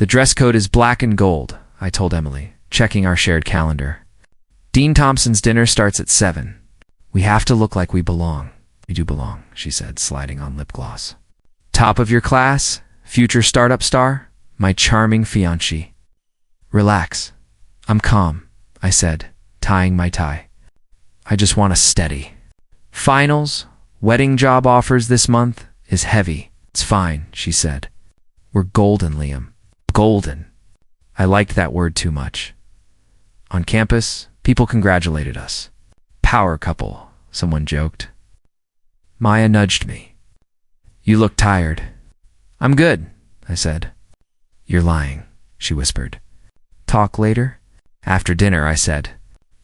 The dress code is black and gold, I told Emily, checking our shared calendar. Dean Thompson's dinner starts at 7. We have to look like we belong. We do belong, she said, sliding on lip gloss. Top of your class, future startup star, my charming fiancé. Relax. I'm calm, I said, tying my tie. I just want a steady. Finals, wedding job offers this month is heavy. It's fine, she said. We're golden, Liam. Golden. I liked that word too much. On campus, people congratulated us. Power couple, someone joked. Maya nudged me. You look tired. I'm good, I said. You're lying, she whispered. Talk later? After dinner, I said.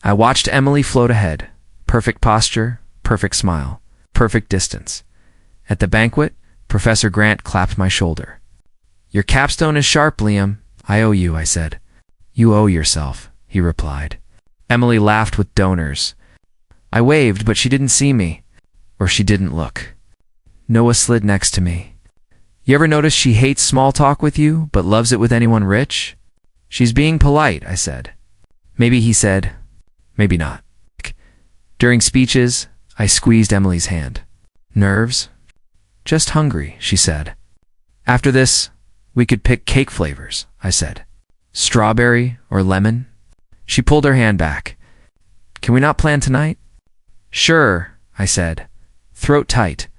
I watched Emily float ahead. Perfect posture, perfect smile, perfect distance. At the banquet, Professor Grant clapped my shoulder. Your capstone is sharp, Liam. I owe you, I said. You owe yourself, he replied. Emily laughed with donors. I waved, but she didn't see me. Or she didn't look. Noah slid next to me. You ever notice she hates small talk with you, but loves it with anyone rich? She's being polite, I said. Maybe, he said. Maybe not. During speeches, I squeezed Emily's hand. Nerves? Just hungry, she said. After this, we could pick cake flavors, I said. Strawberry or lemon? She pulled her hand back. Can we not plan tonight? Sure, I said, throat tight.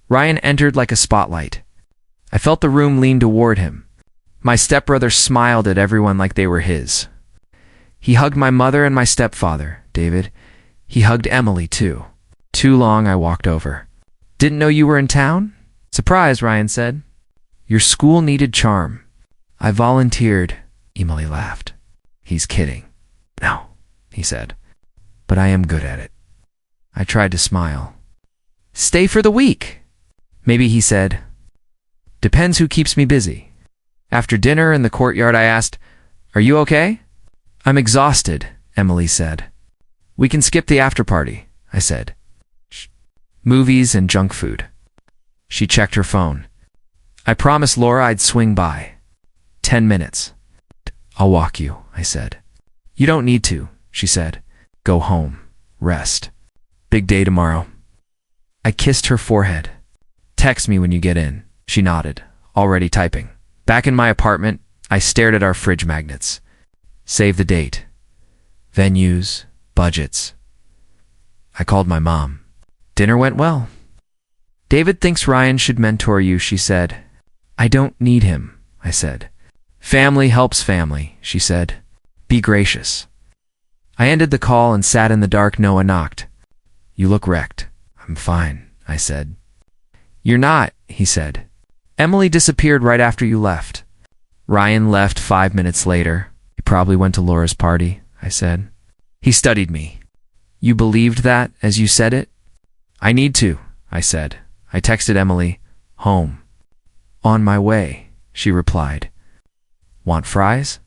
Ryan entered like a spotlight. I felt the room lean toward him. My stepbrother smiled at everyone like they were his. He hugged my mother and my stepfather, David. He hugged Emily, too. Too long, I walked over. Didn't know you were in town? Surprise, Ryan said. Your school needed charm. I volunteered, Emily laughed. He's kidding. No, he said. But I am good at it. I tried to smile. Stay for the week. Maybe, he said. Depends who keeps me busy. After dinner in the courtyard, I asked, Are you okay? I'm exhausted, Emily said. We can skip the after party, I said. Movies and junk food. She checked her phone. I promised Laura I'd swing by. 10 minutes. I'll walk you, I said. You don't need to, she said. Go home. Rest. Big day tomorrow. I kissed her forehead. Text me when you get in. She nodded, already typing. Back in my apartment, I stared at our fridge magnets. Save the date. Venues, budgets. I called my mom. Dinner went well. David thinks Ryan should mentor you, she said. I don't need him, I said. Family helps family, she said. Be gracious. I ended the call and sat in the dark. Noah knocked. You look wrecked. I'm fine, I said. You're not, he said. Emily disappeared right after you left. Ryan left 5 minutes later. He probably went to Laura's party, I said. He studied me. You believed that as you said it? I need to, I said. I texted Emily, home. On my way, she replied. Want fries?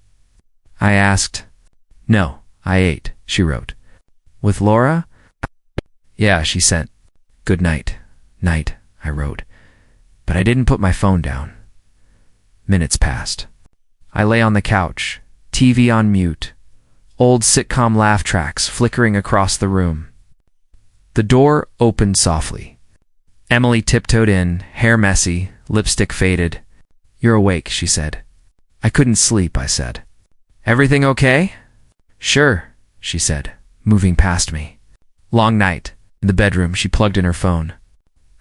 I asked. No, I ate, she wrote. With Laura? Yeah, she sent. Good night. Night, I wrote. But I didn't put my phone down. Minutes passed. I lay on the couch, TV on mute, old sitcom laugh tracks flickering across the room. The door opened softly. Emily tiptoed in, hair messy, lipstick faded. You're awake, she said. I couldn't sleep, I said. Everything okay? Sure, she said, moving past me. Long night. In the bedroom, she plugged in her phone.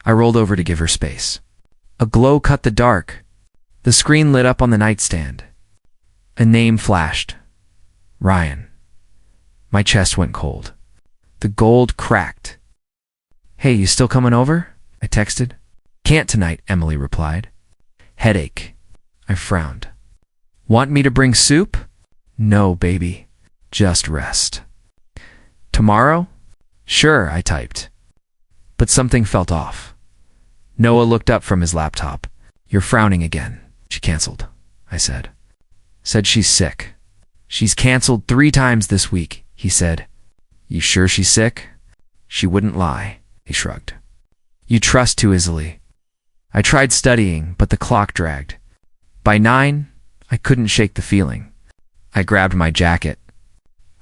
I rolled over to give her space. A glow cut the dark. The screen lit up on the nightstand. A name flashed. Ryan. My chest went cold. The gold cracked. Hey, you still coming over? I texted. Can't tonight, Emily replied. Headache. I frowned. Want me to bring soup? No, baby. Just rest. Tomorrow? Sure, I typed. But something felt off. Noah looked up from his laptop. You're frowning again. She canceled, I said. Said she's sick. She's canceled 3 times this week, he said. You sure she's sick? She wouldn't lie, he shrugged. You trust too easily. I tried studying, but the clock dragged. By 9, I couldn't shake the feeling. I grabbed my jacket.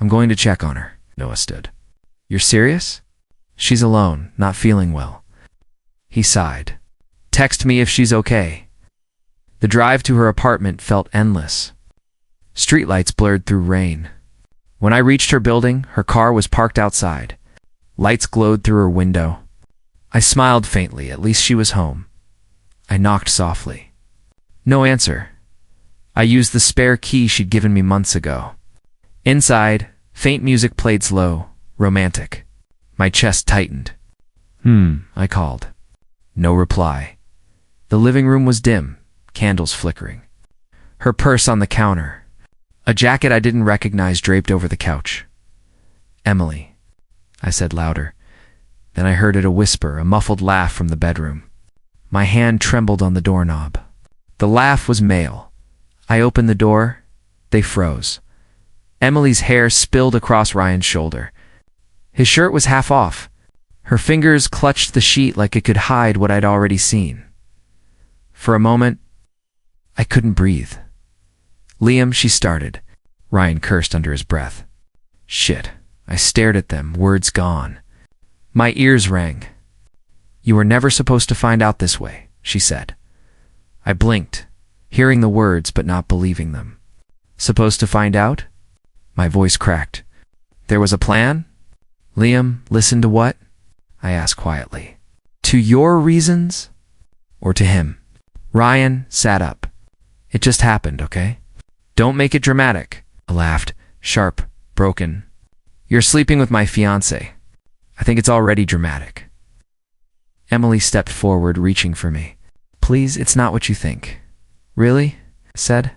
I'm going to check on her. Noah stood. You're serious? She's alone, not feeling well. He sighed. Text me if she's okay. The drive to her apartment felt endless. Streetlights blurred through rain. When I reached her building, her car was parked outside. Lights glowed through her window. I smiled faintly, at least she was home. I knocked softly. No answer. I used the spare key she'd given me months ago. Inside, faint music played slow, romantic. My chest tightened. I called. No reply. The living room was dim, candles flickering. Her purse on the counter. A jacket I didn't recognize draped over the couch. Emily, I said louder. Then I heard it a whisper, a muffled laugh from the bedroom. My hand trembled on the doorknob. The laugh was male. I opened the door. They froze. Emily's hair spilled across Ryan's shoulder. His shirt was half off. Her fingers clutched the sheet like it could hide what I'd already seen. For a moment, I couldn't breathe. Liam, she started. Ryan cursed under his breath. Shit. I stared at them, words gone. My ears rang. You were never supposed to find out this way, she said. I blinked, hearing the words but not believing them. Supposed to find out? My voice cracked. There was a plan? Liam, listen to what? I asked quietly. To your reasons? Or to him? Ryan sat up. It just happened, okay? Don't make it dramatic. I laughed, sharp, broken. You're sleeping with my fiance. I think it's already dramatic. Emily stepped forward, reaching for me. Please, it's not what you think. Really? I said.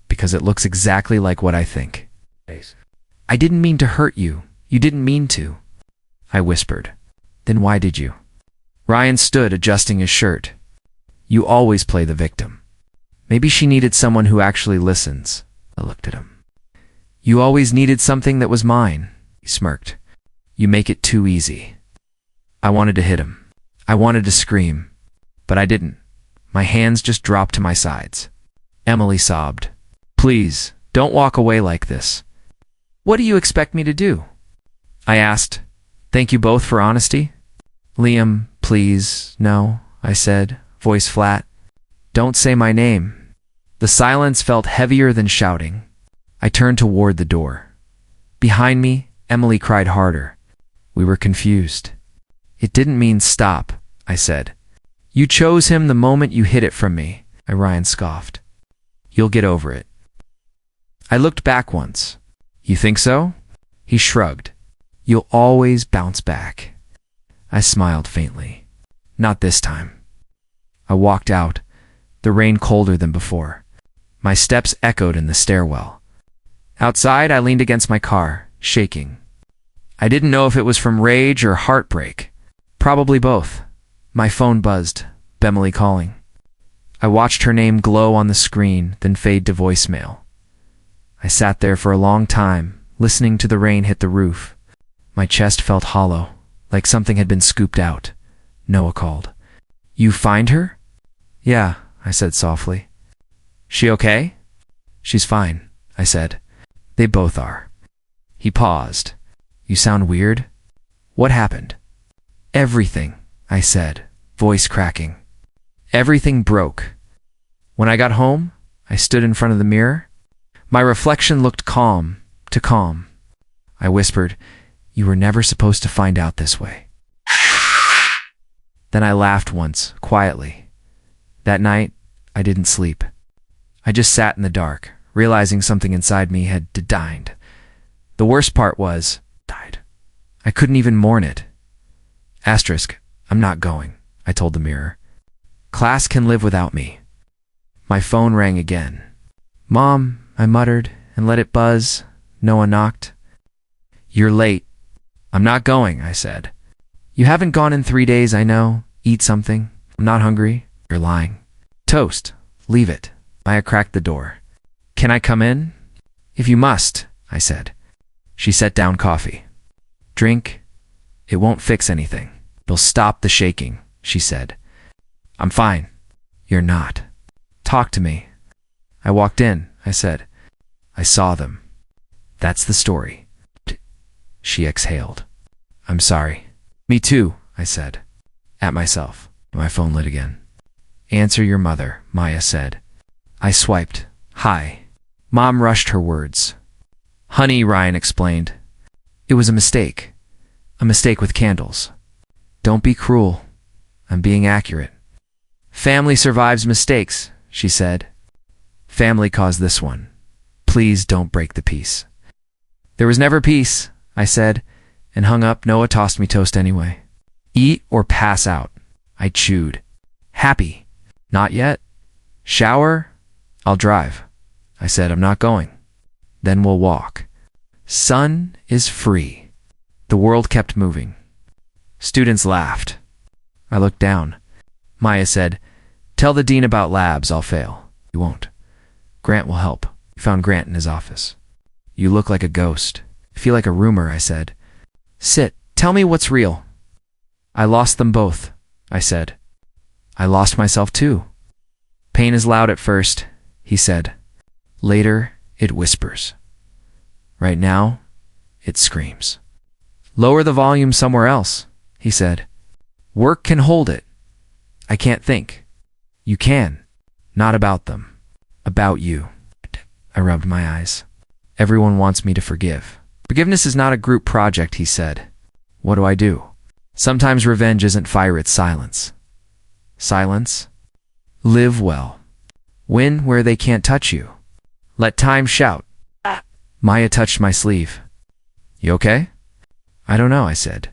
Because it looks exactly like what I think. I didn't mean to hurt you. You didn't mean to. I whispered. Then why did you? Ryan stood, adjusting his shirt. You always play the victim. Maybe she needed someone who actually listens. I looked at him. You always needed something that was mine. He smirked. You make it too easy. I wanted to hit him. I wanted to scream. But I didn't. My hands just dropped to my sides. Emily sobbed. Please, don't walk away like this. What do you expect me to do? I asked. Thank you both for honesty. Liam, please, no, I said, voice flat. Don't say my name. The silence felt heavier than shouting. I turned toward the door. Behind me, Emily cried harder. We were confused. It didn't mean stop, I said. You chose him the moment you hid it from me, Ryan scoffed. You'll get over it. I looked back once. You think so? He shrugged. You'll always bounce back. I smiled faintly. Not this time. I walked out, the rain colder than before. My steps echoed in the stairwell. Outside, I leaned against my car, shaking. I didn't know if it was from rage or heartbreak. Probably both. My phone buzzed, Emily calling. I watched her name glow on the screen, then fade to voicemail. I sat there for a long time, listening to the rain hit the roof. My chest felt hollow, like something had been scooped out. Noah called. You find her? Yeah, I said softly. She okay? She's fine, I said. They both are. He paused. You sound weird. What happened? Everything, I said, voice cracking. Everything broke. When I got home, I stood in front of the mirror. My reflection looked calm to calm. I whispered, you were never supposed to find out this way. Then I laughed once, quietly. That night, I didn't sleep. I just sat in the dark, realizing something inside me had died. The worst part was, died. I couldn't even mourn it. Asterisk, I'm not going, I told the mirror. Class can live without me. My phone rang again. Mom, I muttered and let it buzz. Noah knocked. You're late. I'm not going, I said. You haven't gone in 3 days, I know. Eat something. I'm not hungry. You're lying. Toast. Leave it. Maya cracked the door. Can I come in? If you must, I said. She set down coffee. Drink. It won't fix anything. It'll stop the shaking, she said. I'm fine. You're not. Talk to me. I walked in, I said. I saw them. That's the story. She exhaled. I'm sorry. Me too, I said. At myself. My phone lit again. Answer your mother, Maya said. I swiped. Hi. Mom rushed her words. Honey, Ryan explained. It was a mistake. A mistake with candles. Don't be cruel. I'm being accurate. Family survives mistakes, she said. Family caused this one. Please don't break the peace. There was never peace, I said, and hung up. Noah tossed me toast anyway. Eat or pass out. I chewed. Happy. Not yet. Shower? I'll drive. I said, I'm not going. Then we'll walk. Sun is free. The world kept moving. Students laughed. I looked down. Maya said, tell the dean about labs, I'll fail. You won't. Grant will help. We found Grant in his office. You look like a ghost. I feel like a rumor, I said. Sit. Tell me what's real. I lost them both, I said. I lost myself too. Pain is loud at first, he said. Later, it whispers. Right now, it screams. Lower the volume somewhere else, he said. Work can hold it. I can't think. You can. Not about them. About you. I rubbed my eyes. Everyone wants me to forgive. Forgiveness is not a group project, he said. What do I do? Sometimes revenge isn't fire, it's silence. Silence? Live well. Win where they can't touch you. Let time shout. Maya touched my sleeve. You okay? I don't know, I said.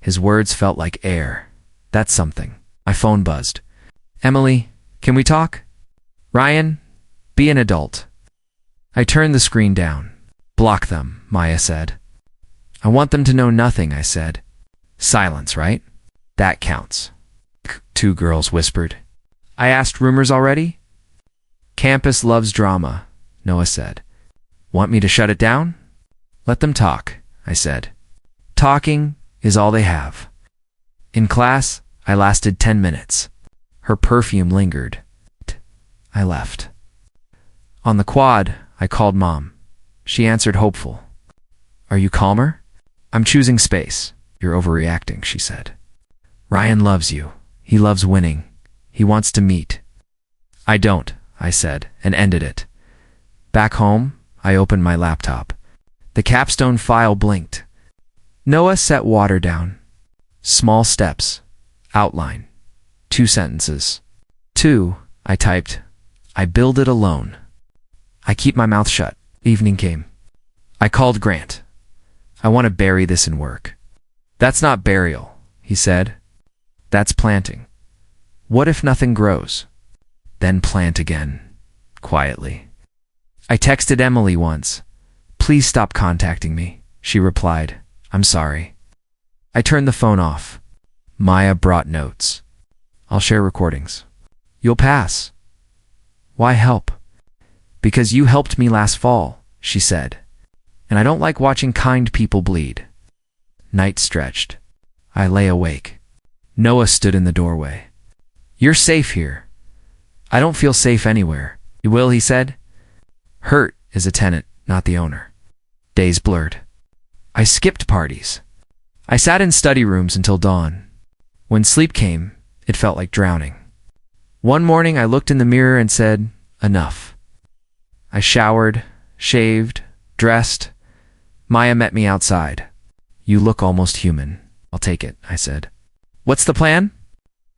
His words felt like air. That's something. My phone buzzed. Emily, can we talk? Ryan, be an adult. I turned the screen down. Block them, Maya said. I want them to know nothing, I said. Silence, right? That counts. Two girls whispered. I asked rumors already? Campus loves drama, Noah said. Want me to shut it down? Let them talk, I said. Talking is all they have. In class, I lasted 10 minutes. Her perfume lingered. I left. On the quad, I called Mom. She answered hopeful. Are you calmer? I'm choosing space. You're overreacting, she said. Ryan loves you. He loves winning. He wants to meet. I don't, I said, and ended it. Back home, I opened my laptop. The capstone file blinked. Noah set water down. Small steps. Outline. 2 sentences. 2, I typed. I build it alone. I keep my mouth shut. Evening came. I called Grant. I want to bury this in work. That's not burial, he said. That's planting. What if nothing grows? Then plant again, quietly. I texted Emily once. Please stop contacting me, she replied. I'm sorry. I turned the phone off. Maya brought notes. I'll share recordings. You'll pass. Why help? Because you helped me last fall, she said. And I don't like watching kind people bleed. Night stretched. I lay awake. Noah stood in the doorway. You're safe here. I don't feel safe anywhere. You will, he said. Hurt is a tenant, not the owner. Days blurred. I skipped parties. I sat in study rooms until dawn. When sleep came, it felt like drowning. One morning I looked in the mirror and said, enough. I showered, shaved, dressed. Maya met me outside. You look almost human. I'll take it, I said. What's the plan?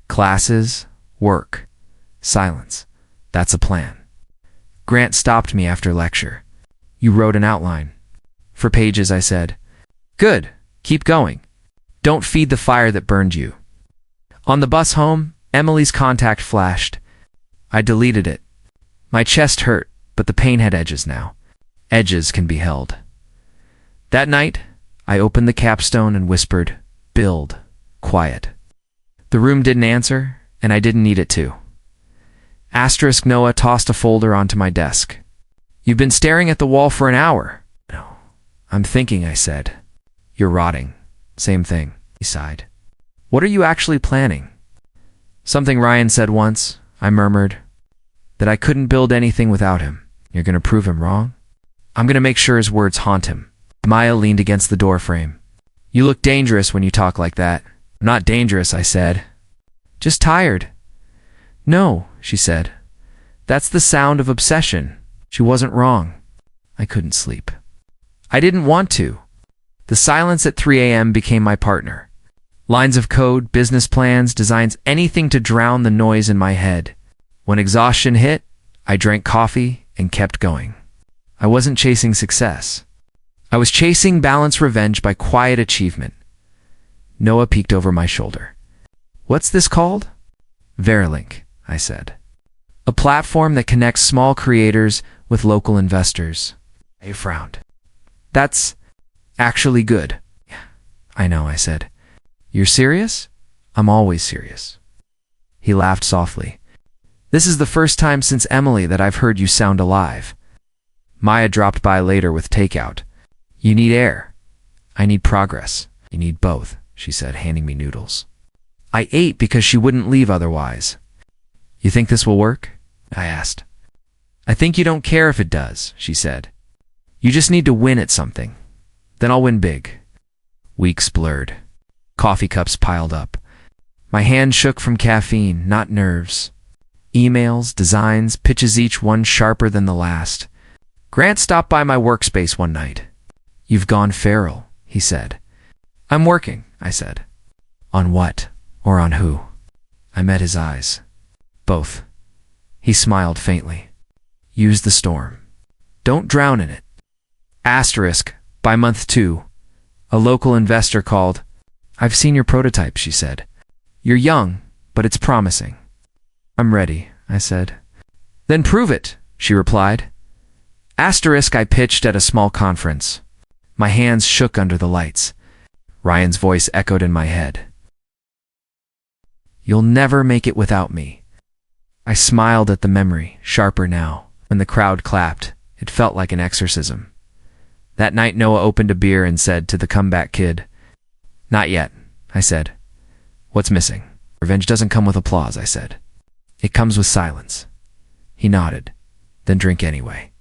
Classes, work, silence. That's a plan. Grant stopped me after lecture. You wrote an outline. For pages, I said. Good. Keep going. Don't feed the fire that burned you. On the bus home, Emily's contact flashed. I deleted it. My chest hurt, but the pain had edges now. Edges can be held. That night, I opened the capstone and whispered, build, quiet. The room didn't answer, and I didn't need it to. Asterisk Noah tossed a folder onto my desk. You've been staring at the wall for an hour. No, I'm thinking, I said. You're rotting. Same thing, he sighed. What are you actually planning? Something Ryan said once, I murmured. That I couldn't build anything without him. You're gonna prove him wrong? I'm gonna make sure his words haunt him. Maya leaned against the doorframe. You look dangerous when you talk like that. I'm not dangerous, I said. Just tired. No, she said. That's the sound of obsession. She wasn't wrong. I couldn't sleep. I didn't want to. The silence at 3 a.m. became my partner. Lines of code, business plans, designs, anything to drown the noise in my head. When exhaustion hit, I drank coffee and kept going. I wasn't chasing success. I was chasing balanced revenge by quiet achievement. Noah peeked over my shoulder. What's this called? Verilink, I said. A platform that connects small creators with local investors. I frowned. That's actually good. I know, I said. You're serious? I'm always serious. He laughed softly. This is the first time since Emily that I've heard you sound alive. Maya dropped by later with takeout. You need air. I need progress. You need both, she said, handing me noodles. I ate because she wouldn't leave otherwise. You think this will work? I asked. I think you don't care if it does, she said. You just need to win at something. Then I'll win big. Weeks blurred. Coffee cups piled up. My hand shook from caffeine, not nerves. Emails, designs, pitches, each one sharper than the last. Grant stopped by my workspace one night. You've gone feral, he said. I'm working, I said. On what? Or on who? I met his eyes. Both. He smiled faintly. Use the storm. Don't drown in it. Asterisk, by month 2, a local investor called. I've seen your prototype, she said. You're young, but it's promising. I'm ready, I said. Then prove it, she replied. Asterisk, I pitched at a small conference. My hands shook under the lights. Ryan's voice echoed in my head. You'll never make it without me. I smiled at the memory, sharper now. When the crowd clapped, it felt like an exorcism. That night Noah opened a beer and said to the comeback kid, Not yet, I said. What's missing? Revenge doesn't come with applause, I said. It comes with silence. He nodded. Then drink anyway.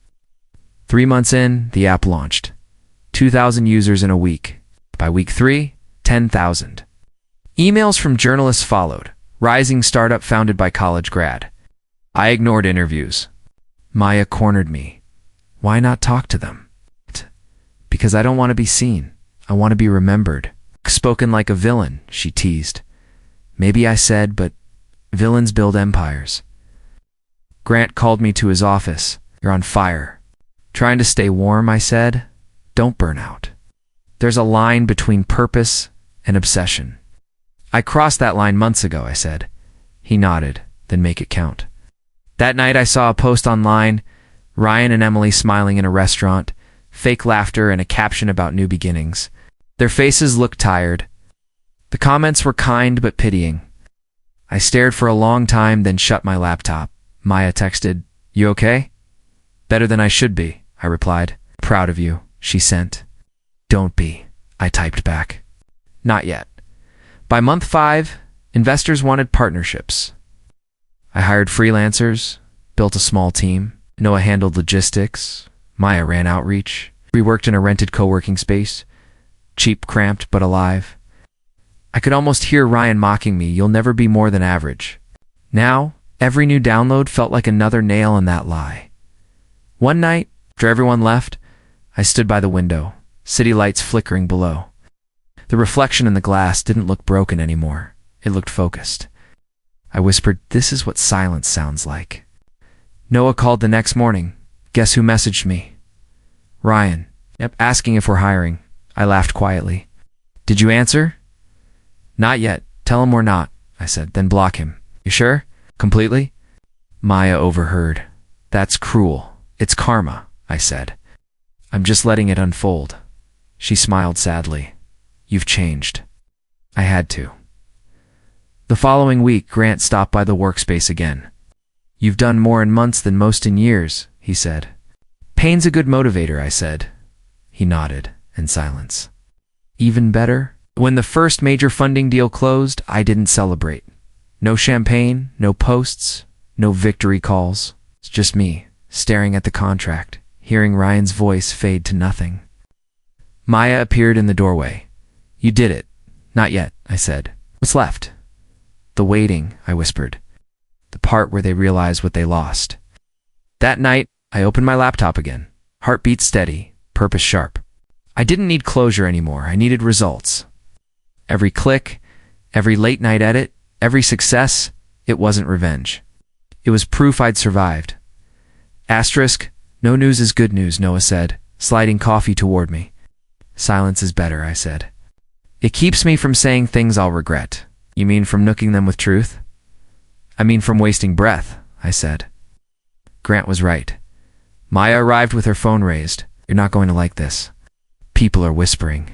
3 months in, the app launched. 2,000 users in a week. By week 3, 10,000. Emails from journalists followed. Rising startup founded by college grad. I ignored interviews. Maya cornered me. Why not talk to them? Because I don't want to be seen. I want to be remembered. Spoken like a villain, she teased. Maybe I said, but villains build empires. Grant called me to his office. You're on fire. Trying to stay warm, I said. Don't burn out. There's a line between purpose and obsession. I crossed that line months ago, I said. He nodded, then make it count. That night I saw a post online, Ryan and Emily smiling in a restaurant, fake laughter and a caption about new beginnings. Their faces looked tired. The comments were kind but pitying. I stared for a long time, then shut my laptop. Maya texted, You okay? Better than I should be, I replied. Proud of you, she sent. Don't be, I typed back. Not yet. By month 5, investors wanted partnerships. I hired freelancers, built a small team. Noah handled logistics. Maya ran outreach. We worked in a rented co-working space. Cheap, cramped, but alive. I could almost hear Ryan mocking me, You'll never be more than average. Now, every new download felt like another nail in that lie. One night, after everyone left, I stood by the window, city lights flickering below. The reflection in the glass didn't look broken anymore. It looked focused. I whispered, This is what silence sounds like. Noah called the next morning. Guess who messaged me? Ryan. Yep, asking if we're hiring. I laughed quietly. Did you answer? Not yet. Tell him we're not, I said, then block him. You sure? Completely? Maya overheard. That's cruel. It's karma, I said. I'm just letting it unfold. She smiled sadly. You've changed. I had to. The following week, Grant stopped by the workspace again. You've done more in months than most in years, he said. Pain's a good motivator, I said. He nodded, in silence. Even better? When the first major funding deal closed, I didn't celebrate. No champagne, no posts, no victory calls. It's just me, staring at the contract, hearing Ryan's voice fade to nothing. Maya appeared in the doorway. You did it. Not yet, I said. What's left? The waiting, I whispered. The part where they realize what they lost. That night, I opened my laptop again. Heartbeat steady, purpose sharp. I didn't need closure anymore. I needed results. Every click, every late-night edit, every success, it wasn't revenge. It was proof I'd survived. Asterisk, no news is good news, Noah said, sliding coffee toward me. Silence is better, I said. It keeps me from saying things I'll regret. You mean from nooking them with truth? I mean from wasting breath, I said. Grant was right. Maya arrived with her phone raised. You're not going to like this. People are whispering.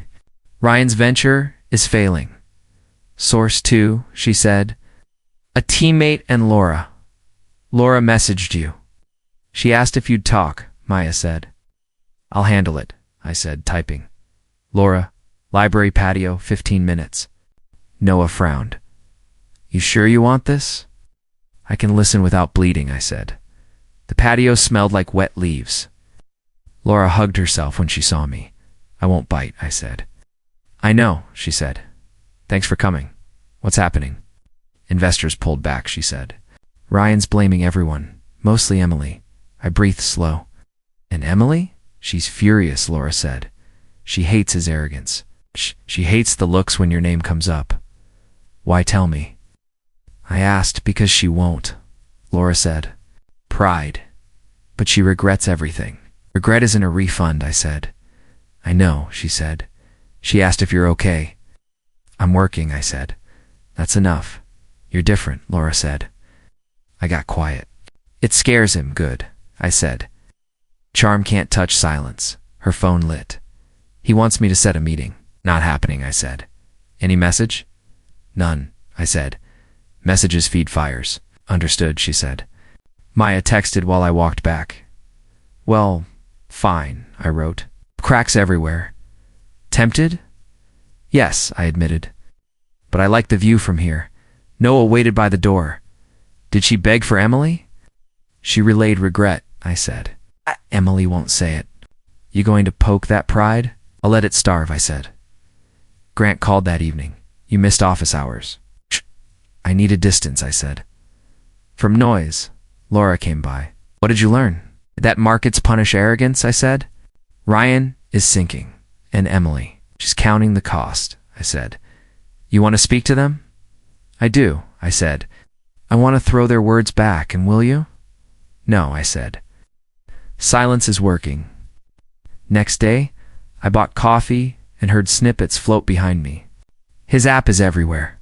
Ryan's venture is failing. Source 2, she said. A teammate and Laura. Laura messaged you. She asked if you'd talk, Maya said. I'll handle it, I said, typing. Laura, library patio, 15 minutes. Noah frowned. You sure you want this? I can listen without bleeding, I said. The patio smelled like wet leaves. Laura hugged herself when she saw me. I won't bite, I said. I know, she said. Thanks for coming. What's happening? Investors pulled back, she said. Ryan's blaming everyone, mostly Emily. I breathed slow. And Emily? She's furious, Laura said. She hates his arrogance. She hates the looks when your name comes up. Why tell me? I asked because she won't, Laura said. Pride. But she regrets everything. Regret isn't a refund, I said. I know, she said. She asked if you're okay. I'm working, I said. That's enough. You're different, Laura said. I got quiet. It scares him, good, I said. Charm can't touch silence. Her phone lit. He wants me to set a meeting. Not happening, I said. Any message? None, I said. Messages feed fires. Understood, she said. Maya texted while I walked back. Well, fine, I wrote. Cracks everywhere. Tempted? Yes, I admitted. But I like the view from here. Noah waited by the door. Did she beg for Emily? She relayed regret, I said. Emily won't say it. You going to poke that pride? I'll let it starve, I said. Grant called that evening. You missed office hours. Shh. I needed distance, I said. From noise. Laura came by. What did you learn? That markets punish arrogance, I said. Ryan is sinking. And Emily. She's counting the cost, I said. You want to speak to them? I do, I said. I want to throw their words back, and will you? No, I said. Silence is working. Next day, I bought coffee and heard snippets float behind me. His app is everywhere.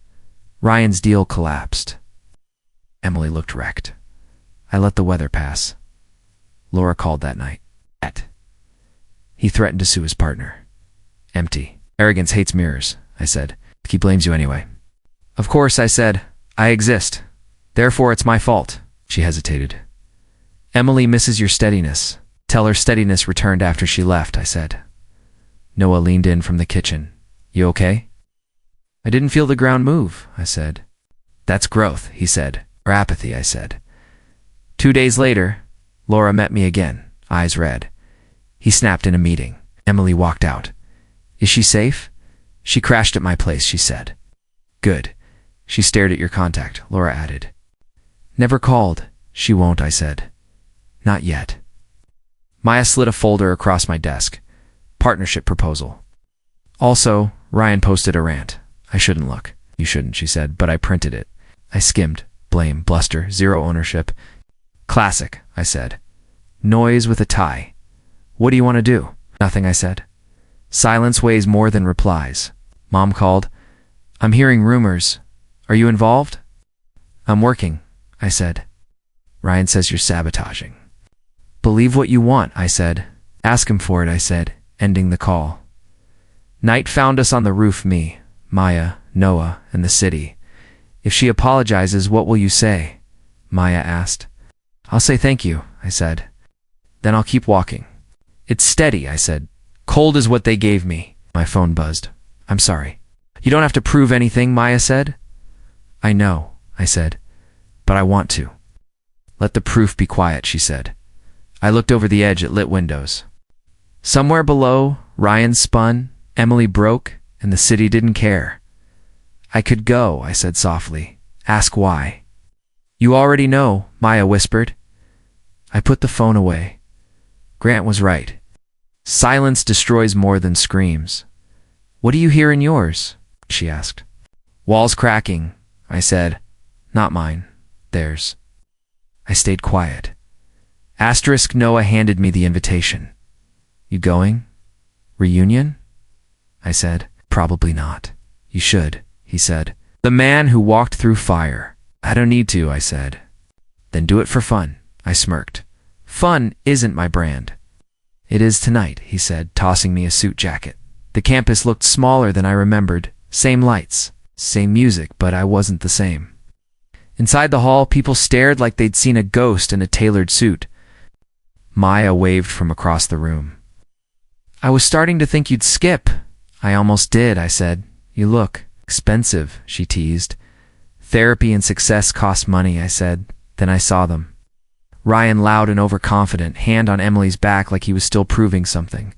Ryan's deal collapsed. Emily looked wrecked. I let the weather pass. Laura called that night. He threatened to sue his partner. Empty. Arrogance hates mirrors, I said. He blames you anyway. Of course, I said. I exist. Therefore, it's my fault. She hesitated. Emily misses your steadiness. Tell her steadiness returned after she left, I said. Noah leaned in from the kitchen. You okay? I didn't feel the ground move, I said. That's growth, he said. Or apathy, I said. 2 days later, Laura met me again, eyes red. He snapped in a meeting. Emily walked out. Is she safe? She crashed at my place, she said. Good. She stared at your contact, Laura added. Never called. She won't, I said. Not yet. Maya slid a folder across my desk. Partnership proposal. Also, Ryan posted a rant. I shouldn't look. You shouldn't, she said, but I printed it. I skimmed. Blame, bluster, zero ownership. Classic, I said. Noise with a tie. What do you want to do? Nothing, I said. Silence weighs more than replies. Mom called. I'm hearing rumors. Are you involved? I'm working, I said. Ryan says you're sabotaging. Believe what you want, I said. Ask him for it, I said, ending the call. Night found us on the roof, me, Maya, Noah, and the city. If she apologizes, what will you say? Maya asked. I'll say thank you, I said. Then I'll keep walking. It's steady, I said. Cold is what they gave me. My phone buzzed. I'm sorry. You don't have to prove anything, Maya said. I know, I said, but I want to. Let the proof be quiet, she said. I looked over the edge at lit windows. Somewhere below, Ryan spun, Emily broke, and the city didn't care. I could go, I said softly. Ask why. You already know, Maya whispered. I put the phone away. Grant was right. Silence destroys more than screams. What do you hear in yours? She asked. Walls cracking, I said. Not mine. Theirs. I stayed quiet. Asterisk Noah handed me the invitation. You going? Reunion? I said. Probably not. You should, he said. The man who walked through fire. I don't need to, I said. Then do it for fun, I smirked. Fun isn't my brand. It is tonight, he said, tossing me a suit jacket. The campus looked smaller than I remembered. Same lights, same music, but I wasn't the same. Inside the hall, people stared like they'd seen a ghost in a tailored suit. Maya waved from across the room. I was starting to think you'd skip. I almost did, I said. You look expensive, she teased. Therapy and success cost money, I said. Then I saw them. Ryan loud and overconfident, hand on Emily's back like he was still proving something.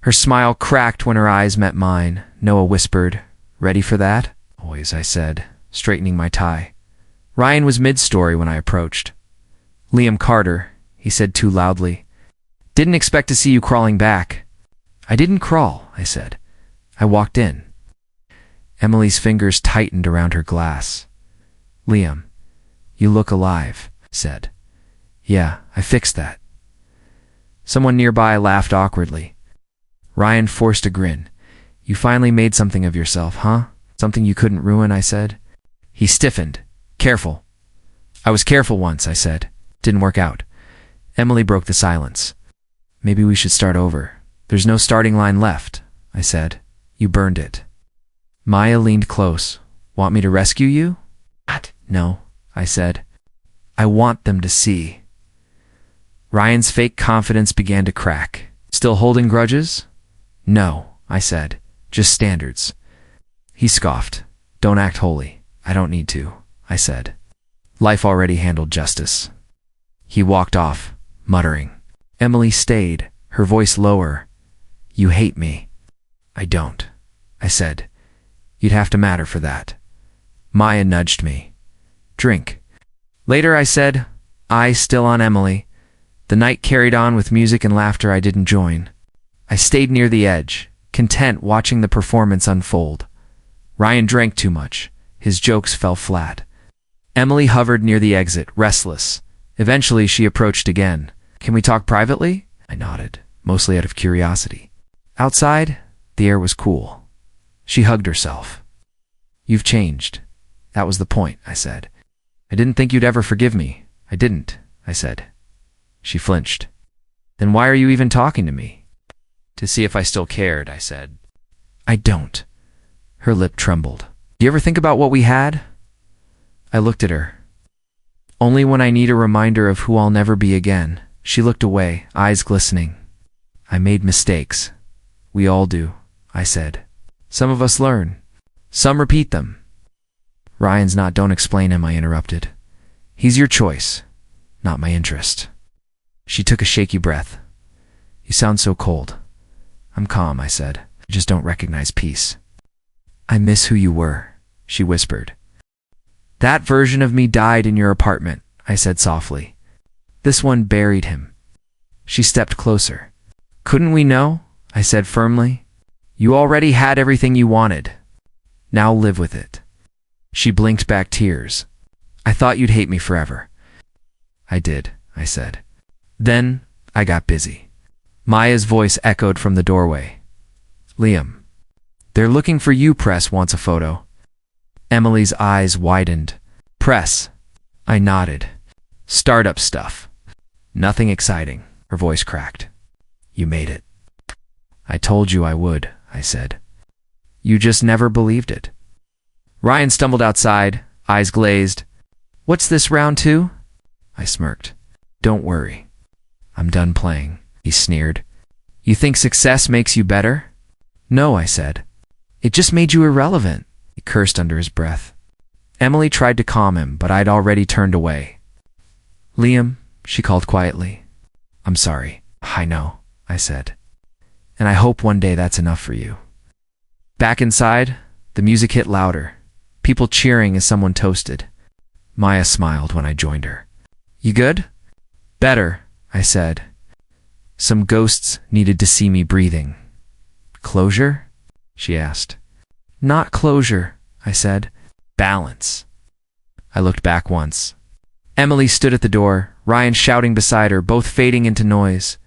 Her smile cracked when her eyes met mine. Noah whispered, Ready for that? Always, I said, straightening my tie. Ryan was mid-story when I approached. Liam Carter, he said too loudly. Didn't expect to see you crawling back. I didn't crawl, I said. I walked in. Emily's fingers tightened around her glass. Liam, you look alive, said. Yeah, I fixed that. Someone nearby laughed awkwardly. Ryan forced a grin. You finally made something of yourself, huh? Something you couldn't ruin, I said. He stiffened. Careful. I was careful once, I said. Didn't work out. Emily broke the silence. Maybe we should start over. There's no starting line left, I said. You burned it. Maya leaned close. Want me to rescue you? What? No, I said. I want them to see. Ryan's fake confidence began to crack. Still holding grudges? No, I said. Just standards. He scoffed. Don't act holy. I don't need to, I said. Life already handled justice. He walked off, muttering. Emily stayed, her voice lower. You hate me. I don't, I said. You'd have to matter for that. Maya nudged me. Drink. Later, I said, eyes still on Emily. The night carried on with music and laughter I didn't join. I stayed near the edge, content watching the performance unfold. Ryan drank too much. His jokes fell flat. Emily hovered near the exit, restless. Eventually, she approached again. Can we talk privately? I nodded, mostly out of curiosity. Outside, the air was cool. She hugged herself. You've changed. That was the point, I said. I didn't think you'd ever forgive me. I didn't, I said. She flinched. Then why are you even talking to me? To see if I still cared, I said. I don't. Her lip trembled. Do you ever think about what we had? I looked at her. Only when I need a reminder of who I'll never be again. She looked away, eyes glistening. I made mistakes. We all do, I said. Some of us learn. Some repeat them. Ryan's not, don't explain him, I interrupted. He's your choice, not my interest. She took a shaky breath. You sound so cold. I'm calm, I said. I just don't recognize peace. I miss who you were, she whispered. That version of me died in your apartment, I said softly. This one buried him. She stepped closer. Couldn't we know? I said firmly. You already had everything you wanted. Now live with it. She blinked back tears. I thought you'd hate me forever. I did, I said. Then I got busy. Maya's voice echoed from the doorway. Liam, they're looking for you, Press wants a photo. Emily's eyes widened. Press. I nodded. Startup stuff. Nothing exciting. Her voice cracked. You made it. I told you I would, I said. You just never believed it. Ryan stumbled outside, eyes glazed. What's this, round two? I smirked. Don't worry. I'm done playing, he sneered. You think success makes you better? No, I said. It just made you irrelevant, he cursed under his breath. Emily tried to calm him, but I'd already turned away. Liam, she called quietly. I'm sorry. I know, I said. And I hope one day that's enough for you. Back inside, the music hit louder, people cheering as someone toasted. Maya smiled when I joined her. You good? Better, I said. Some ghosts needed to see me breathing. Closure? She asked. Not closure, I said. Balance. I looked back once. Emily stood at the door, Ryan shouting beside her, both fading into noise.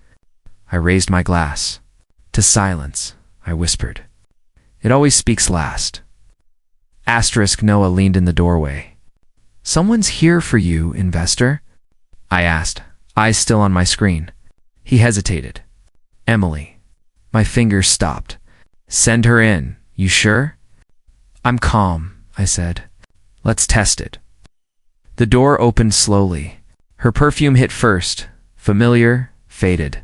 I raised my glass. To silence, I whispered. It always speaks last. Asterisk Noah leaned in the doorway. Someone's here for you, investor? I asked, eyes still on my screen. He hesitated. Emily. My fingers stopped. Send her in. You sure? I'm calm, I said. Let's test it. The door opened slowly. Her perfume hit first, familiar, faded.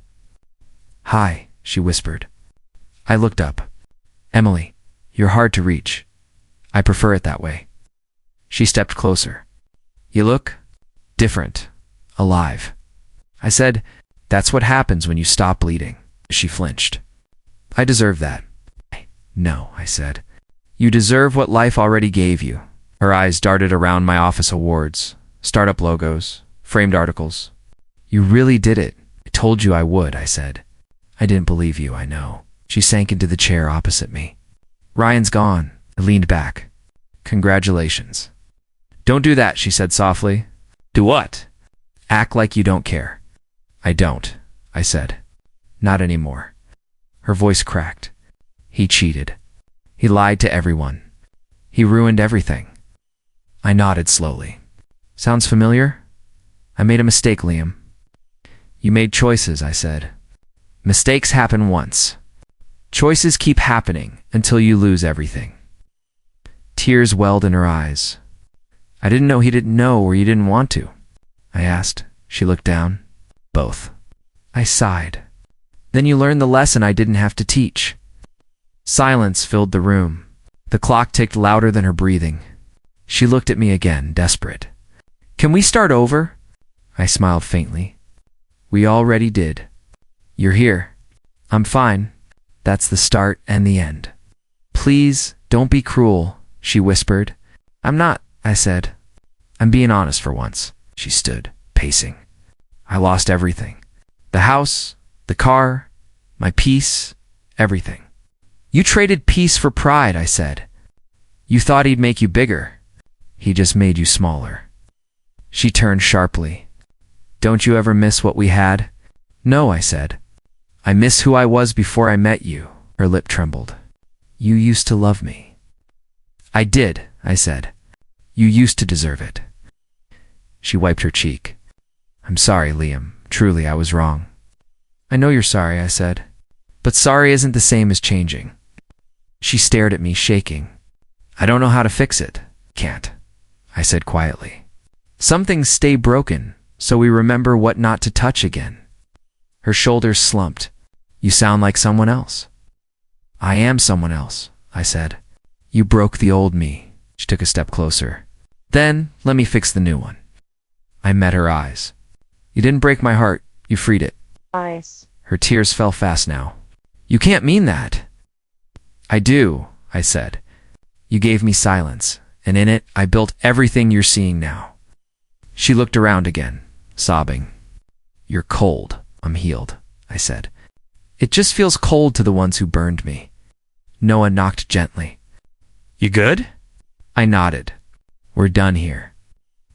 Hi, she whispered. I looked up. Emily, you're hard to reach. I prefer it that way. She stepped closer. You look different, alive. I said, that's what happens when you stop bleeding. She flinched. I deserve that. No, I said. You deserve what life already gave you. Her eyes darted around my office awards, startup logos, framed articles. You really did it. I told you I would, I said. I didn't believe you, I know. She sank into the chair opposite me. Ryan's gone. I leaned back. Congratulations. Don't do that, she said softly. Do what? Act like you don't care. I don't, I said. Not anymore. Her voice cracked. He cheated. He lied to everyone. He ruined everything. I nodded slowly. Sounds familiar? I made a mistake, Liam. You made choices, I said. Mistakes happen once. Choices keep happening until you lose everything. Tears welled in her eyes. I didn't know he didn't know or you didn't want to. I asked. She looked down. Both. I sighed. Then you learned the lesson I didn't have to teach. Silence filled the room. The clock ticked louder than her breathing. She looked at me again, desperate. Can we start over? I smiled faintly. We already did. You're here. I'm fine. That's the start and the end. Please, don't be cruel, she whispered. I'm not, I said. I'm being honest for once. She stood, pacing. I lost everything. The house, the car, my peace, everything. You traded peace for pride, I said. You thought he'd make you bigger. He just made you smaller. She turned sharply. Don't you ever miss what we had? No, I said. I miss who I was before I met you. Her lip trembled. You used to love me. I did, I said. You used to deserve it. She wiped her cheek. I'm sorry, Liam. Truly, I was wrong. I know you're sorry, I said. But sorry isn't the same as changing. She stared at me, shaking. I don't know how to fix it. Can't, I said quietly. Some things stay broken, so we remember what not to touch again. Her shoulders slumped. You sound like someone else. I am someone else, I said. You broke the old me. She took a step closer. Then, let me fix the new one. I met her eyes. You didn't break my heart. You freed it. Nice. Her tears fell fast now. You can't mean that. I do, I said. You gave me silence, and in it, I built everything you're seeing now. She looked around again, sobbing. You're cold. I'm healed, I said. It just feels cold to the ones who burned me. Noah knocked gently. You good? I nodded. We're done here.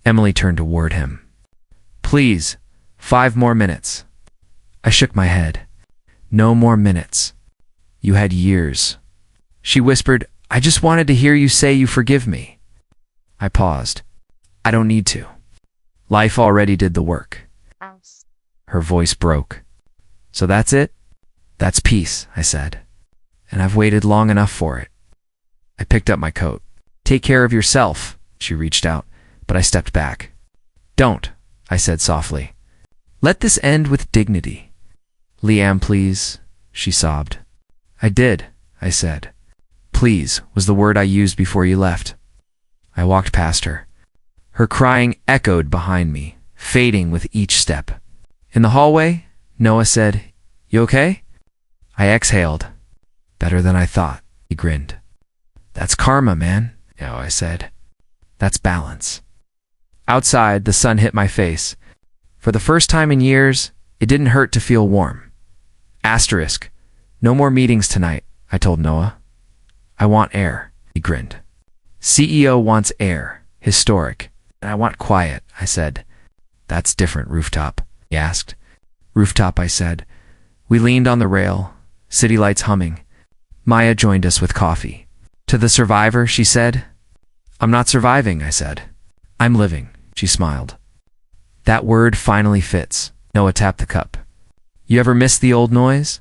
Emily turned toward him. Please, 5 more minutes. I shook my head. No more minutes. You had years. She whispered, I just wanted to hear you say you forgive me. I paused. I don't need to. Life already did the work. Her voice broke. So that's it? That's peace, I said. And I've waited long enough for it. I picked up my coat. Take care of yourself, she reached out, but I stepped back. Don't, I said softly. Let this end with dignity. Liam, please, she sobbed. I did, I said. Please was the word I used before you left. I walked past her. Her crying echoed behind me, fading with each step. In the hallway, Noah said. You okay? I exhaled. Better than I thought, he grinned. That's karma, man. No, I said. That's balance. Outside, the sun hit my face. For the first time in years, it didn't hurt to feel warm. Asterisk. No more meetings tonight, I told Noah. I want air, he grinned. CEO wants air, historic, and I want quiet, I said. That's different, rooftop, he asked. Rooftop, I said. We leaned on the rail, city lights humming. Maya joined us with coffee. To the survivor, she said. I'm not surviving, I said. I'm living, she smiled. That word finally fits. Noah tapped the cup. You ever miss the old noise?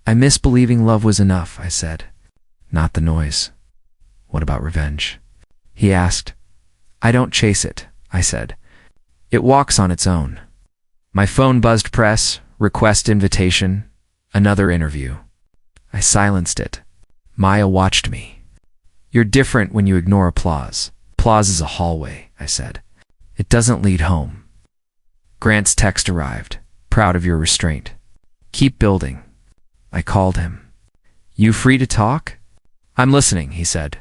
I miss believing love was enough, I said. Not the noise. What about revenge? He asked. I don't chase it, I said. It walks on its own. My phone buzzed press, request invitation, another interview. I silenced it. Maya watched me. You're different when you ignore applause. Applause is a hallway, I said. It doesn't lead home. Grant's text arrived. Proud of your restraint. Keep building. I called him. You free to talk? I'm listening, he said.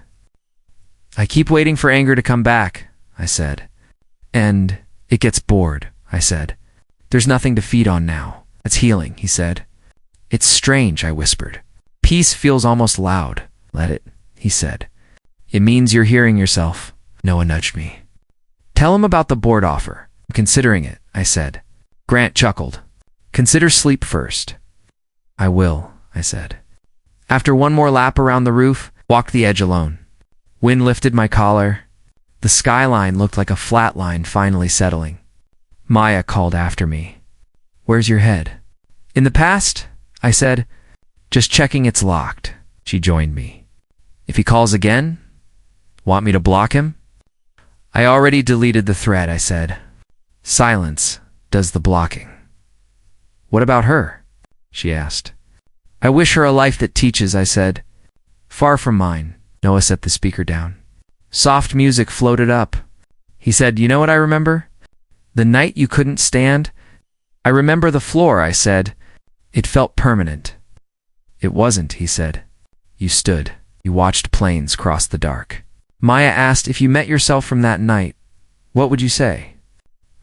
I keep waiting for anger to come back, I said. And it gets bored, I said. There's nothing to feed on now. It's healing, he said. It's strange, I whispered. Peace feels almost loud. Let it, he said. It means you're hearing yourself. Noah nudged me. Tell him about the board offer. I'm considering it, I said. Grant chuckled. Consider sleep first. I will, I said. After one more lap around the roof, walked the edge alone. Wind lifted my collar. The skyline looked like a flat line finally settling. Maya called after me. Where's your head? In the past, I said. Just checking it's locked. She joined me. If he calls again? Want me to block him? I already deleted the thread, I said. Silence does the blocking. What about her? She asked. I wish her a life that teaches, I said. Far from mine. Noah set the speaker down. Soft music floated up. He said, you know what I remember? The night you couldn't stand? I remember the floor, I said. It felt permanent. It wasn't, he said. You stood. You watched planes cross the dark. Maya asked if you met yourself from that night. What would you say?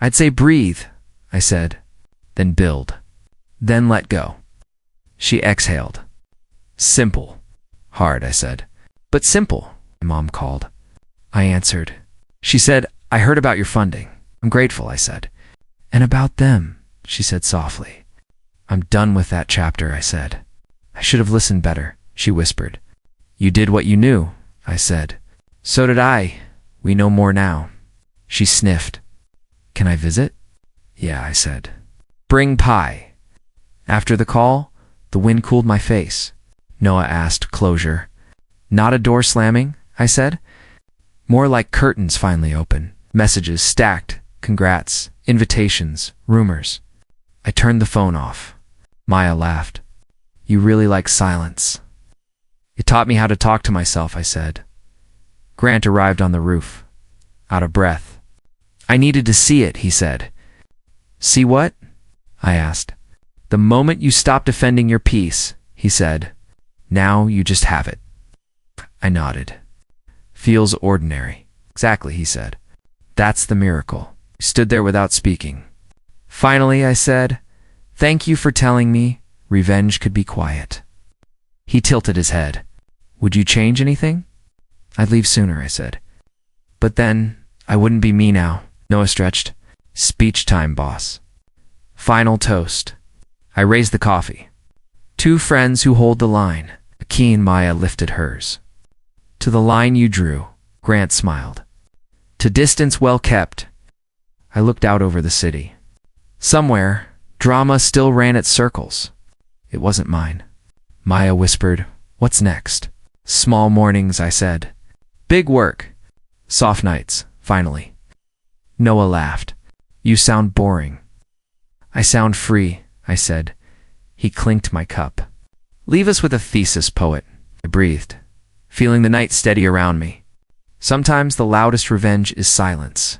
I'd say breathe, I said. Then build. Then let go. She exhaled. Simple. Hard, I said. But simple, my mom called. I answered. She said, I heard about your funding. I'm grateful, I said. And about them, she said softly. I'm done with that chapter, I said. I should have listened better, she whispered. You did what you knew, I said. So did I. We know more now. She sniffed. Can I visit? Yeah, I said. Bring pie. After the call, the wind cooled my face. Noah asked closure. Not a door slamming, I said. More like curtains finally open. Messages stacked. Congrats. Invitations. Rumors. I turned the phone off. Maya laughed. You really like silence. It taught me how to talk to myself, I said. Grant arrived on the roof. Out of breath. I needed to see it, he said. See what? I asked. The moment you stop defending your peace, he said. Now you just have it. I nodded. Feels ordinary. Exactly, he said. That's the miracle. He stood there without speaking. Finally, I said, thank you for telling me revenge could be quiet. He tilted his head. Would you change anything? I'd leave sooner, I said. But then, I wouldn't be me now. Noah stretched. Speech time, boss. Final toast. I raised the coffee. Two friends who hold the line. A keen Maya lifted hers. To the line you drew, Grant smiled. To distance well kept. I looked out over the city. Somewhere, drama still ran its circles. It wasn't mine. Maya whispered, what's next? Small mornings, I said. Big work. Soft nights, finally. Noah laughed. You sound boring. I sound free, I said. He clinked my cup. Leave us with a thesis, poet. I breathed, feeling the night steady around me. Sometimes the loudest revenge is silence.